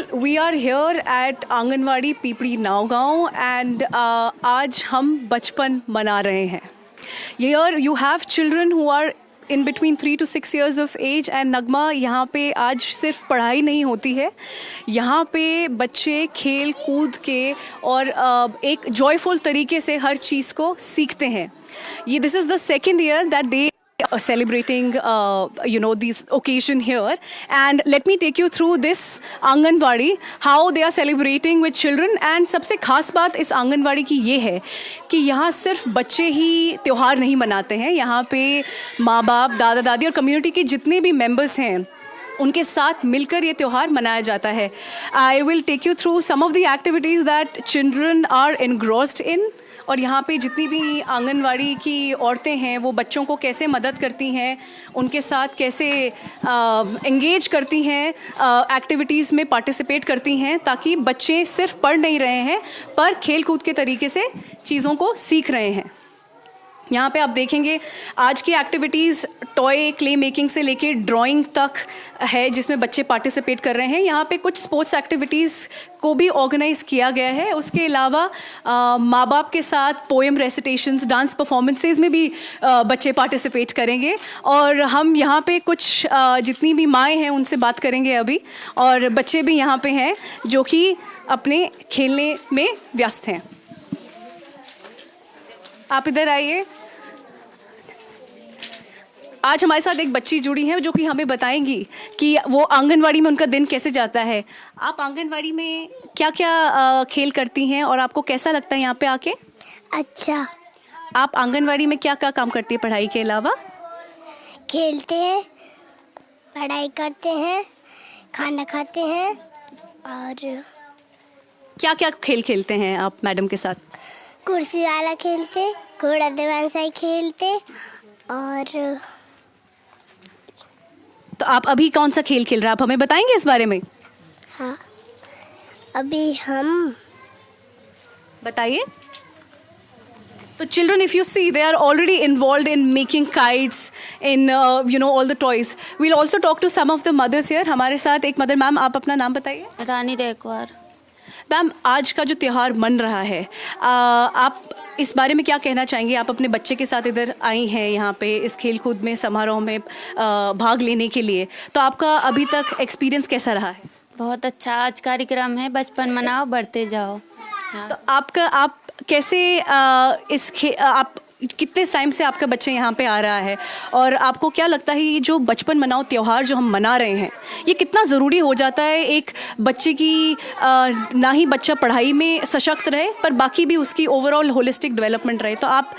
We are here at anganwadi पीपड़ी नावगांव and आज हम बचपन मना रहे हैं. Here you have children who are in between 3 to 6 years of age and नगमा यहाँ पे आज सिर्फ पढ़ाई नहीं होती है, यहाँ पे बच्चे खेल कूद के और एक जॉयफुल तरीके से हर चीज़ को सीखते हैं. ये this is the second year that they are celebrating this occasion here, and let me take you through this anganwadi, how they are celebrating with children. and सबसे खास बात इस आंगनवाड़ी की ये है कि यहाँ सिर्फ बच्चे ही त्यौहार नहीं मनाते हैं, यहाँ पे माँ बाप, दादा दादी और कम्युनिटी के जितने भी मेंबर्स हैं उनके साथ मिलकर ये त्यौहार मनाया जाता है. I will take you through some of the activities that children are engrossed in. और यहाँ पे जितनी भी आंगनवाड़ी की औरतें हैं वो बच्चों को कैसे मदद करती हैं, उनके साथ कैसे एंगेज करती हैं, एक्टिविटीज़ में पार्टिसिपेट करती हैं, ताकि बच्चे सिर्फ पढ़ नहीं रहे हैं पर खेल कूद के तरीके से चीज़ों को सीख रहे हैं. यहाँ पे आप देखेंगे आज की एक्टिविटीज़ टॉय क्ले मेकिंग से लेके ड्राइंग तक है जिसमें बच्चे पार्टिसिपेट कर रहे हैं. यहाँ पे कुछ स्पोर्ट्स एक्टिविटीज़ को भी ऑर्गेनाइज़ किया गया है. उसके अलावा माँ बाप के साथ पोएम रेसिटेशंस, डांस परफॉर्मेंसेस में भी बच्चे पार्टिसिपेट करेंगे. और हम यहाँ पे कुछ जितनी भी माएँ हैं उनसे बात करेंगे अभी, और बच्चे भी यहाँ पे हैं जो कि अपने खेलने में व्यस्त हैं. आप इधर आइए. आज हमारे साथ एक बच्ची जुड़ी है जो कि हमें बताएंगी कि वो आंगनवाड़ी में उनका दिन कैसे जाता है. आप आंगनवाड़ी में क्या क्या खेल करती हैं और आपको कैसा लगता है यहाँ पे आके? अच्छा. आप आंगनवाड़ी में क्या क्या काम करती है पढ़ाई के अलावा? खेलते हैं, पढ़ाई करते हैं, खाना खाते हैं. और क्या क्या खेल खेलते हैं आप मैडम के साथ? कुर्सी वाला खेलते, घोड़ा दीवानसाई खेलते. और तो आप अभी कौन सा खेल खेल रहे हैं, आप हमें बताएंगे इस बारे में? हाँ, अभी हम बताइए. तो children, if you see, they are already involved in making kites, in all the toys. We'll also talk to some of the mothers here. हमारे साथ एक मदर. मैम, आप अपना नाम बताइए. रानी रेकवार. मैम, आज का जो त्यौहार मन रहा है, आप इस बारे में क्या कहना चाहेंगे? आप अपने बच्चे के साथ इधर आई हैं यहाँ पे इस खेल कूद में, समारोह में भाग लेने के लिए, तो आपका अभी तक एक्सपीरियंस कैसा रहा है? बहुत अच्छा. आज कार्यक्रम है बचपन मनाओ बढ़ते जाओ. तो आप कैसे आप कितने टाइम से आपका बच्चे यहाँ पे आ रहा है, और आपको क्या लगता है ये जो बचपन मनाओ त्यौहार जो हम मना रहे हैं ये कितना ज़रूरी हो जाता है एक बच्चे की, ना ही बच्चा पढ़ाई में सशक्त रहे पर बाकी भी उसकी ओवरऑल होलिस्टिक डेवलपमेंट रहे. तो आप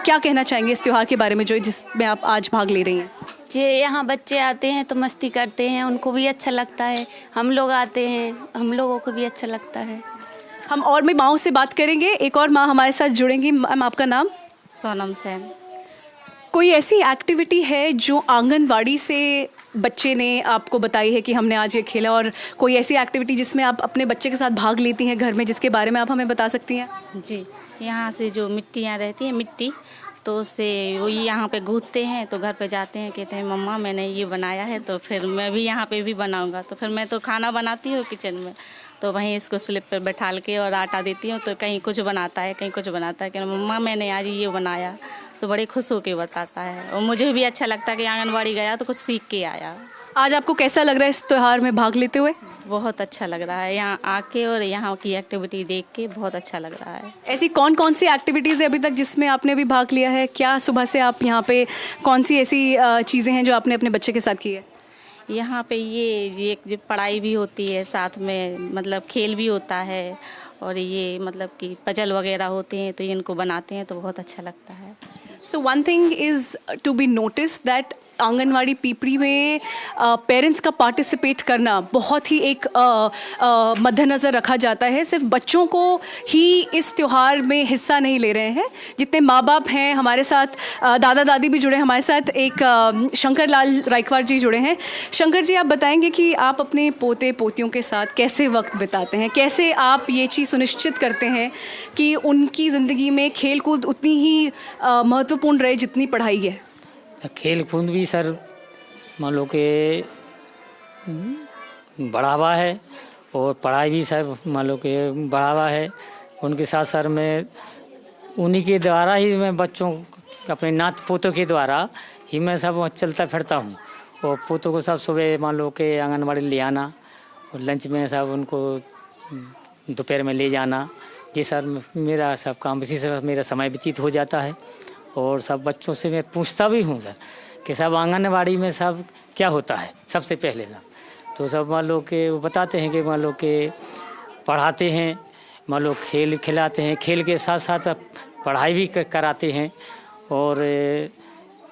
क्या कहना चाहेंगे इस त्यौहार के बारे में जो जिसमें आप आज भाग ले रही हैं? जे यहाँ बच्चे आते हैं तो मस्ती करते हैं, उनको भी अच्छा लगता है. हम लोग आते हैं, हम लोगों को भी अच्छा लगता है. हम और भी माँओं से बात करेंगे. एक और माँ हमारे साथ जुड़ेंगी. मैम, आपका नाम? सोनम सेन. कोई ऐसी एक्टिविटी है जो आंगनवाड़ी से बच्चे ने आपको बताई है कि हमने आज ये खेला, और कोई ऐसी एक्टिविटी जिसमें आप अपने बच्चे के साथ भाग लेती हैं घर में, जिसके बारे में आप हमें बता सकती हैं? जी, यहाँ से जो मिट्टियाँ रहती हैं, मिट्टी, तो उससे वो यहाँ पे गूँथते हैं, तो घर पे जाते हैं, कहते हैं मम्मा मैंने ये बनाया है, तो फिर मैं भी यहाँ पे भी बनाऊँगा. तो फिर मैं तो खाना बनाती हूँ किचन में, तो वहीं इसको स्लिप पर बैठाल के और आटा देती हूँ, तो कहीं कुछ बनाता है, कहीं कुछ बनाता है कि मम्मा मैंने आज ये बनाया, तो बड़े खुश होकर बताता है. और मुझे भी अच्छा लगता है कि आंगनवाड़ी गया तो कुछ सीख के आया. आज आपको कैसा लग रहा है इस त्यौहार में भाग लेते हुए? बहुत अच्छा लग रहा है यहाँ आके, और यहाँ की एक्टिविटी देख के बहुत अच्छा लग रहा है. ऐसी कौन कौन सी एक्टिविटीज़ है अभी तक जिसमें आपने भी भाग लिया है? क्या सुबह से आप यहाँ पे कौन सी ऐसी चीज़ें हैं जो आपने अपने बच्चे के साथ की है? यहाँ पे ये जो पढ़ाई भी होती है, साथ में मतलब खेल भी होता है, और ये मतलब कि पजल वगैरह होते हैं तो ये इनको बनाते हैं तो बहुत अच्छा लगता है. So one thing is to be noticed that anganwadi पीपड़ी में पेरेंट्स का पार्टिसिपेट करना बहुत ही एक मद्देनज़र रखा जाता है. सिर्फ बच्चों को ही इस त्यौहार में हिस्सा नहीं ले रहे हैं, जितने माँ बाप हैं हमारे साथ, दादा दादी भी जुड़े हमारे साथ. एक शंकर लाल रायकवार जी जुड़े हैं. शंकर जी, आप बताएंगे कि आप अपने पोते पोतियों के साथ कैसे वक्त बिताते हैं, कैसे आप ये चीज़ सुनिश्चित करते हैं कि उनकी ज़िंदगी में खेल कूद उतनी ही महत्वपूर्ण रहे जितनी पढ़ाई है? खेल कूद भी सर मान लो कि बढ़ावा है और पढ़ाई भी सब मान लो कि बढ़ावा है। उनके साथ साथ मैं उन्हीं के द्वारा ही मैं बच्चों अपने नात पोतों के द्वारा ही मैं सब चलता फिरता हूँ। और पोतों को सब सुबह मान लो कि आंगनबाड़ी ले आना और लंच में सब उनको दोपहर में ले जाना। जी सर, मेरा सब काम इसी से मेरा समय व्यतीत हो जाता है। और सब बच्चों से मैं पूछता भी हूँ सर कि सब आंगनबाड़ी में सब क्या होता है सबसे पहले ना, तो सब मान लो कि वो बताते हैं कि मान लो कि पढ़ाते हैं, मान लो खेल खिलाते हैं, खेल के साथ साथ पढ़ाई भी कराते हैं और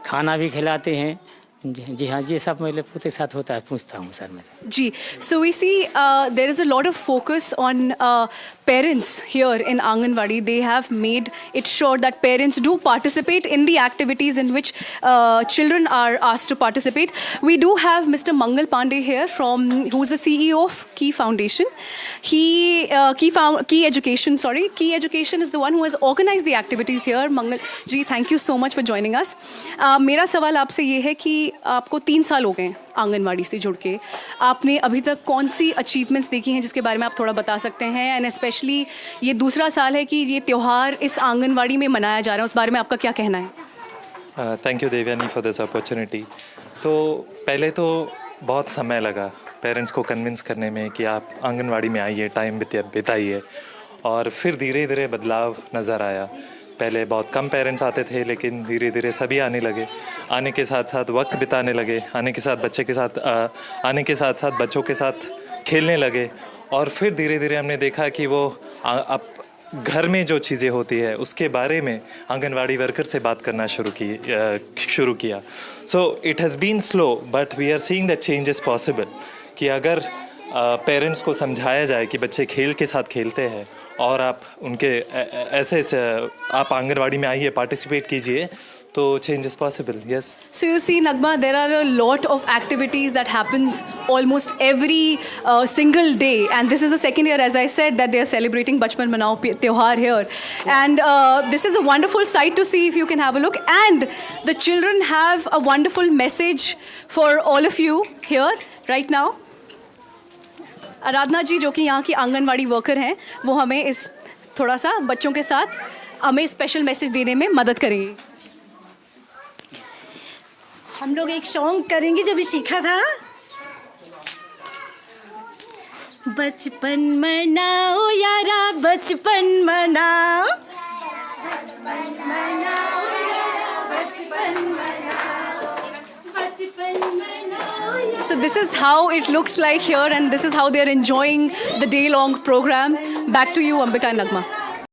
खाना भी खिलाते हैं। जी हाँ, ये सब मेरे पोते साथ होता है, पूछता हूँ सर मैं। जी, so we see there is a lot of focus on parents here in Anganwadi. They have made it sure that parents do participate in the activities in which children are asked to participate. We do have Mr. Mangal Pandey here who's the CEO of Key Foundation. Key Education is the one who has organized the activities here. Mangal ji, thank you so much for joining us. मेरा सवाल आपसे ये है कि आपको 3 साल हो गए आंगनवाड़ी से जुड़ के, आपने अभी तक कौन सी अचीवमेंट्स देखी हैं जिसके बारे में आप थोड़ा बता सकते हैं? एंड स्पेशली ये दूसरा साल है कि ये त्यौहार इस आंगनवाड़ी में मनाया जा रहा है, उस बारे में आपका क्या कहना है? Thank you Devyani for this opportunity. तो पहले तो बहुत समय लगा पेरेंट्स को कन्विंस करने में कि आप आंगनवाड़ी में आइए, टाइम बिताइए, और फिर धीरे धीरे बदलाव नज़र आया। पहले बहुत कम पेरेंट्स आते थे, लेकिन धीरे धीरे सभी आने लगे। आने के साथ साथ वक्त बिताने लगे, आने के साथ बच्चों के साथ खेलने लगे। और फिर धीरे धीरे हमने देखा कि वो अब घर में जो चीज़ें होती है उसके बारे में आंगनवाड़ी वर्कर से बात करना शुरू किया। So it has been slow but we are seeing that change is possible, कि अगर पेरेंट्स को समझाया जाए कि बच्चे खेल के साथ खेलते हैं और आप उनके ऐसे आप आंगनवाड़ी में आइए, पार्टिसिपेट कीजिए, तो change is possible. Yes. So you see, Nagma, there are a lot of activities that happens almost every single day, and this is the second year, as I said, that they are celebrating Bachpan Manao Tyohar here, and this is a wonderful sight to see if you can have a look. And the children have a wonderful message for all of you here right now. आराधना जी, जो कि यहाँ की anganwadi worker हैं, वो हमें इस थोड़ा सा बच्चों के साथ हमें स्पेशल मैसेज देने में मदद करेंगी। हम लोग एक सॉन्ग करेंगे जो भी सीखा था। बचपन मनाओ यारा, बचपन मनाओ, बचपन मनाओ यारा, बचपन मनाओ, बचपन मनाओ यारा। So this is how it looks like here, and this is how they are enjoying the day-long program. Back to you, Ambika and Nagma.